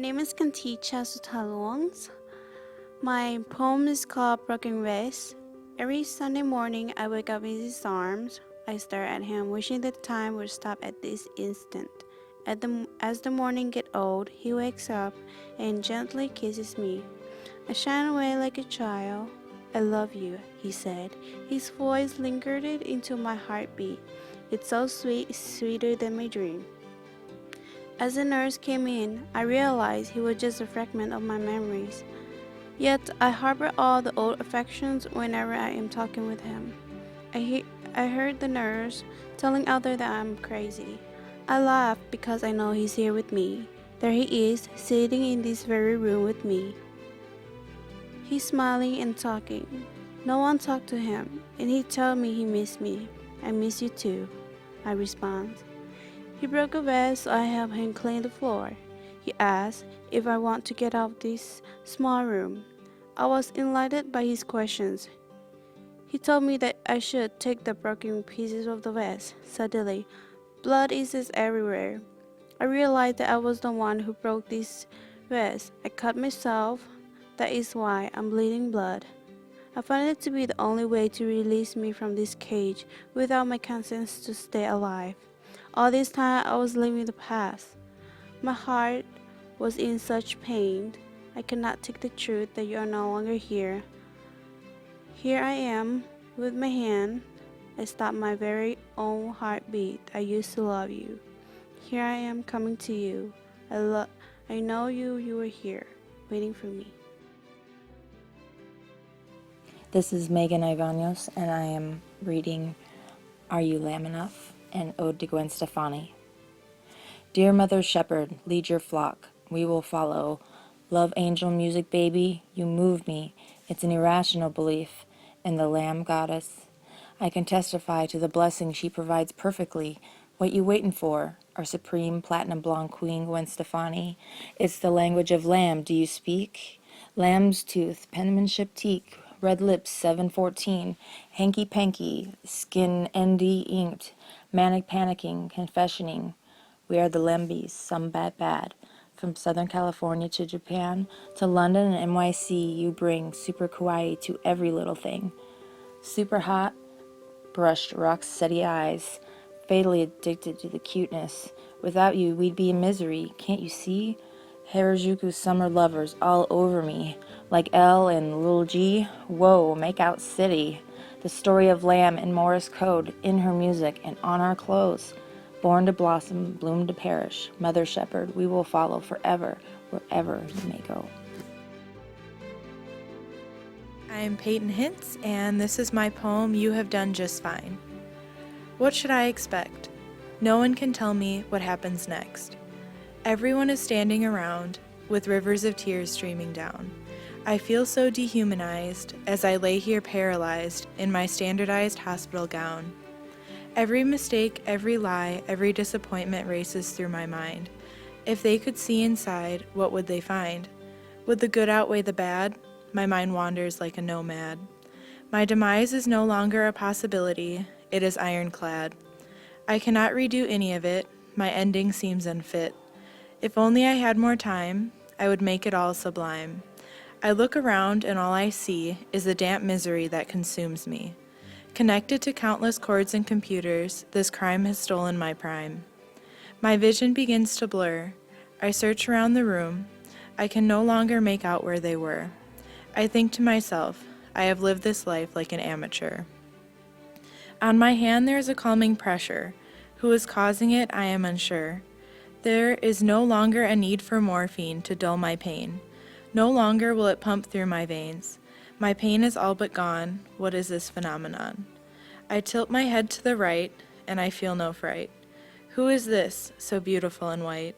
name is Kanticha Sutalongs. My poem is called Broken Vase. Every Sunday morning, I wake up in his arms. I stare at him, wishing that time would stop at this instant. As the morning gets old, he wakes up and gently kisses me. I shine away like a child. I love you, he said. His voice lingered into my heartbeat. It's so sweet, sweeter than my dream. As the nurse came in, I realized he was just a fragment of my memories. Yet I harbor all the old affections whenever I am talking with him. I heard the nurse telling others that I'm crazy. I laugh because I know he's here with me. There he is, sitting in this very room with me. He's smiling and talking. No one talked to him, and he told me he missed me. I miss you too, I respond. He broke a vase, so I helped him clean the floor. He asked if I want to get out of this small room. I was enlightened by his questions. He told me that I should take the broken pieces of the vase. Suddenly, blood is everywhere. I realized that I was the one who broke this vase. I cut myself. That is why I'm bleeding blood. I find it to be the only way to release me from this cage without my conscience to stay alive. All this time I was living the past. My heart was in such pain. I could not take the truth that you are no longer here. Here I am, with my hand. I stopped my very own heartbeat. I used to love you. Here I am coming to you. I know you were here, waiting for me. This is Megan Ivanos, and I am reading Are You Lamb Enough? An Ode to Gwen Stefani. Dear Mother Shepherd, lead your flock. We will follow. Love angel music, baby, you move me. It's an irrational belief in the Lamb Goddess. I can testify to the blessing she provides perfectly. What you waiting for? Our supreme platinum blonde queen, Gwen Stefani. It's the language of lamb. Do you speak? Lamb's tooth, penmanship teak, red lips 714, hanky-panky, skin ND inked, manic panicking, confessioning. We are the Lembys, some bad. From Southern California to Japan, to London and NYC, you bring super kawaii to every little thing. Super hot, brushed rock-steady eyes, fatally addicted to the cuteness. Without you, we'd be in misery. Can't you see? Harajuku summer lovers all over me, like L and Lil G. Whoa, make out city. The story of Lamb in Morse code, in her music and on our clothes. Born to blossom, bloom to perish. Mother Shepherd, we will follow forever, wherever you may go. I am Peyton Hintz, and this is my poem, You Have Done Just Fine. What should I expect? No one can tell me what happens next. Everyone is standing around, with rivers of tears streaming down. I feel so dehumanized as I lay here paralyzed in my standardized hospital gown. Every mistake, every lie, every disappointment races through my mind. If they could see inside, what would they find? Would the good outweigh the bad? My mind wanders like a nomad. My demise is no longer a possibility, it is ironclad. I cannot redo any of it, my ending seems unfit. If only I had more time, I would make it all sublime. I look around and all I see is the damp misery that consumes me. Connected to countless cords and computers, this crime has stolen my prime. My vision begins to blur. I search around the room. I can no longer make out where they were. I think to myself, I have lived this life like an amateur. On my hand there is a calming pressure. Who is causing it, I am unsure. There is no longer a need for morphine to dull my pain. No longer will it pump through my veins. My pain is all but gone. What is this phenomenon? I tilt my head to the right, and I feel no fright. Who is this, so beautiful and white?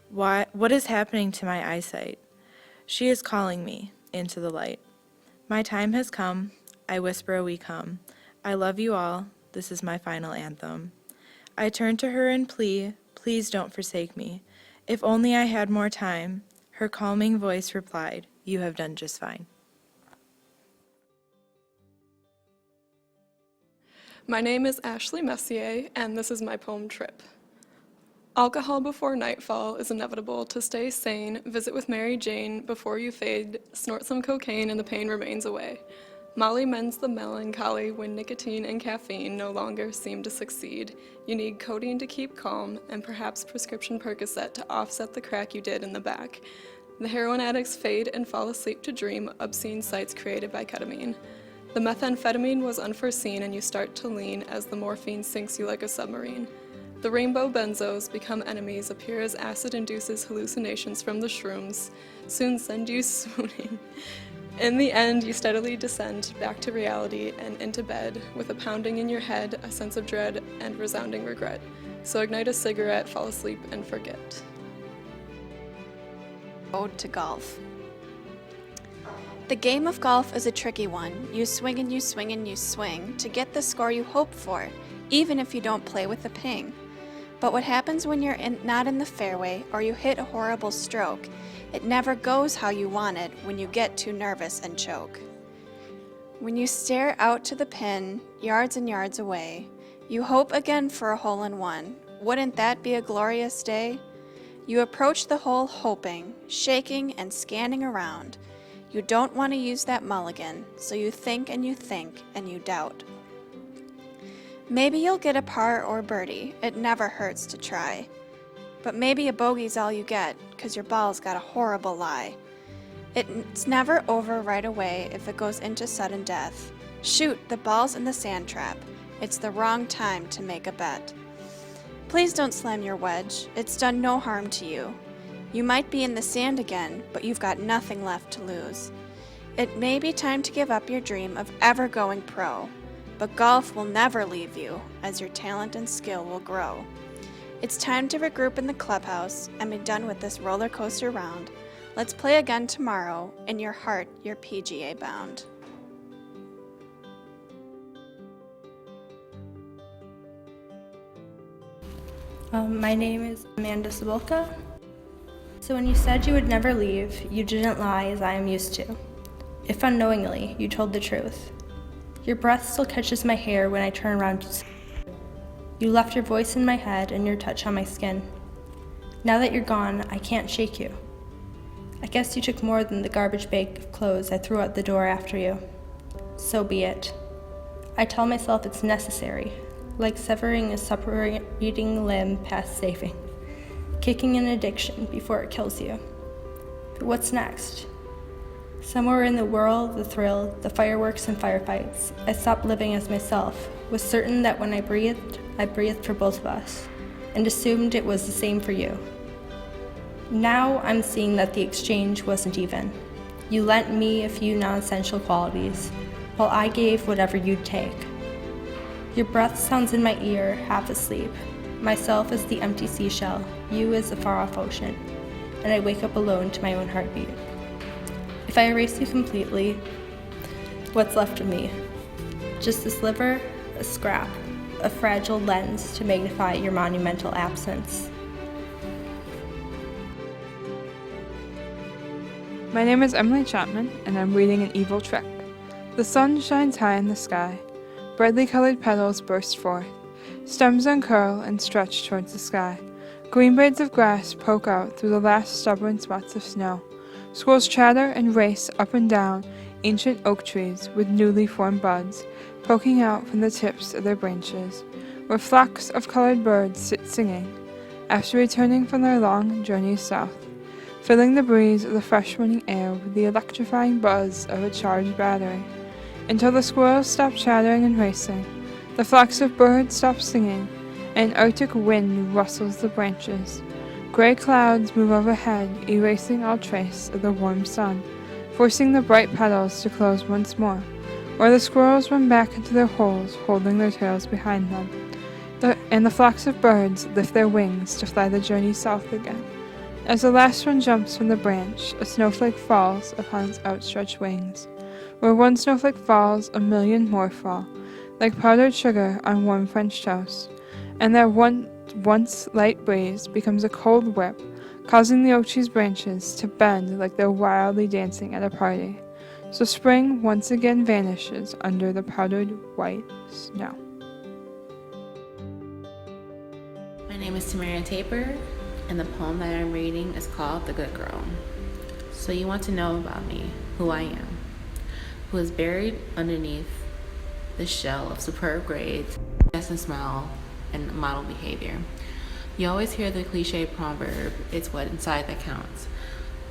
What is happening to my eyesight? She is calling me into the light. My time has come. I whisper a weak hum. I love you all. This is my final anthem. I turn to her and plea, please don't forsake me. If only I had more time. Her calming voice replied, you have done just fine. My name is Ashley Messier, and this is my poem, Trip. Alcohol before nightfall is inevitable. To stay sane, visit with Mary Jane before you fade, snort some cocaine and the pain remains away. Molly mends the melancholy when nicotine and caffeine no longer seem to succeed. You need codeine to keep calm, and perhaps prescription Percocet to offset the crack you did in the back. The heroin addicts fade and fall asleep to dream obscene sights created by ketamine. The methamphetamine was unforeseen and you start to lean as the morphine sinks you like a submarine. The rainbow benzos become enemies, appear as acid induces hallucinations from the shrooms, soon send you swooning. In the end, you steadily descend back to reality and into bed, with a pounding in your head, a sense of dread, and resounding regret. So ignite a cigarette, fall asleep, and forget. Ode to golf. The game of golf is a tricky one. You swing and you swing and you swing to get the score you hope for, even if you don't play with a ping. But what happens when you're not in the fairway or you hit a horrible stroke? It never goes how you want it when you get too nervous and choke. When you stare out to the pin, yards and yards away, you hope again for a hole-in-one. Wouldn't that be a glorious day? You approach the hole hoping, shaking and scanning around. You don't want to use that mulligan, so you think and you doubt. Maybe you'll get a par or birdie, it never hurts to try. But maybe a bogey's all you get, 'cause your ball's got a horrible lie. It's never over right away if it goes into sudden death. Shoot, the ball's in the sand trap. It's the wrong time to make a bet. Please don't slam your wedge, it's done no harm to you. You might be in the sand again, but you've got nothing left to lose. It may be time to give up your dream of ever going pro, but golf will never leave you, as your talent and skill will grow. It's time to regroup in the clubhouse and be done with this roller coaster round. Let's play again tomorrow. In your heart, you're PGA bound. My name is Amanda Sabolka. So when you said you would never leave, you didn't lie as I am used to. If unknowingly, you told the truth. Your breath still catches my hair when I turn around to see you. You left your voice in my head and your touch on my skin. Now that you're gone, I can't shake you. I guess you took more than the garbage bag of clothes I threw out the door after you. So be it. I tell myself it's necessary, like severing a separating limb past saving, kicking an addiction before it kills you. But what's next? Somewhere in the whirl, the thrill, the fireworks and firefights, I stopped living as myself, was certain that when I breathed for both of us, and assumed it was the same for you. Now I'm seeing that the exchange wasn't even. You lent me a few non-essential qualities, while I gave whatever you'd take. Your breath sounds in my ear, half asleep. Myself is the empty seashell, you is the far-off ocean, and I wake up alone to my own heartbeat. If I erase you completely, what's left of me? Just a sliver, a scrap, a fragile lens to magnify your monumental absence. My name is Emily Chapman, and I'm reading An Evil Trick. The sun shines high in the sky. Brightly colored petals burst forth. Stems uncurl and stretch towards the sky. Green blades of grass poke out through the last stubborn spots of snow. Squirrels chatter and race up and down ancient oak trees with newly formed buds poking out from the tips of their branches, where flocks of colored birds sit singing after returning from their long journeys south, filling the breeze of the fresh morning air with the electrifying buzz of a charged battery, until the squirrels stop chattering and racing, the flocks of birds stop singing, and an arctic wind rustles the branches. Gray clouds move overhead, erasing all trace of the warm sun, forcing the bright petals to close once more, or the squirrels run back into their holes, holding their tails behind them, and the flocks of birds lift their wings to fly the journey south again. As the last one jumps from the branch, a snowflake falls upon its outstretched wings. Where one snowflake falls, a million more fall, like powdered sugar on warm French toast, and that once light breeze becomes a cold whip, causing the oak tree's branches to bend like they're wildly dancing at a party. So spring once again vanishes under the powdered white snow. My name name is Tamaria Taper, and the poem that I'm reading is called The Good Girl. So you want to know about me, who I am, who is buried underneath the shell of superb grades, and smile, and model behavior. You always hear the cliche proverb, it's what's inside that counts.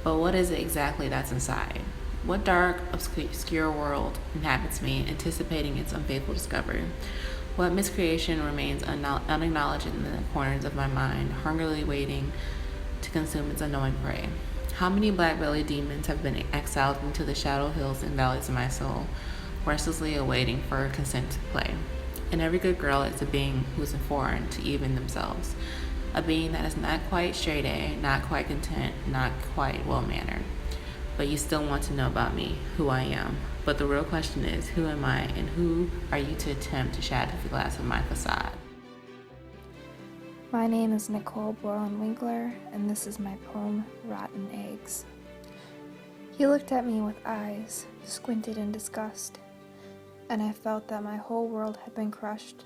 But what is it exactly that's inside? What dark, obscure world inhabits me, anticipating its unfaithful discovery? What miscreation remains unacknowledged in the corners of my mind, hungrily waiting to consume its unknowing prey? How many black-bellied demons have been exiled into the shadow hills and valleys of my soul, restlessly awaiting for consent to play? And every good girl is a being who is foreign to even themselves, a being that is not quite straight-A, not quite content, not quite well-mannered. But you still want to know about me, who I am. But the real question is, who am I, and who are you to attempt to shatter the glass of my facade? My name is Nicole Borland-Winkler, and this is my poem, Rotten Eggs. He looked at me with eyes, squinted in disgust, and I felt that my whole world had been crushed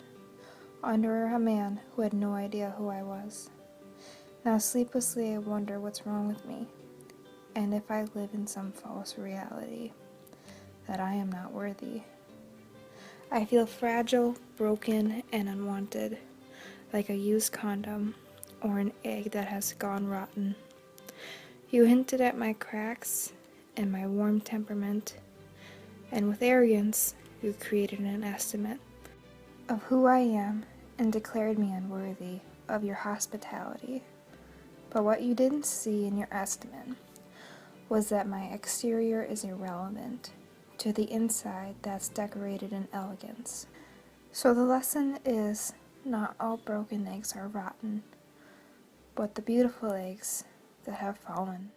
under a man who had no idea who I was. Now sleeplessly I wonder what's wrong with me, and if I live in some false reality, that I am not worthy. I feel fragile, broken, and unwanted, like a used condom or an egg that has gone rotten. You hinted at my cracks and my warm temperament, and with arrogance you created an estimate of who I am and declared me unworthy of your hospitality. But what you didn't see in your estimate was that my exterior is irrelevant to the inside that's decorated in elegance. So the lesson is, not all broken eggs are rotten, but the beautiful eggs that have fallen.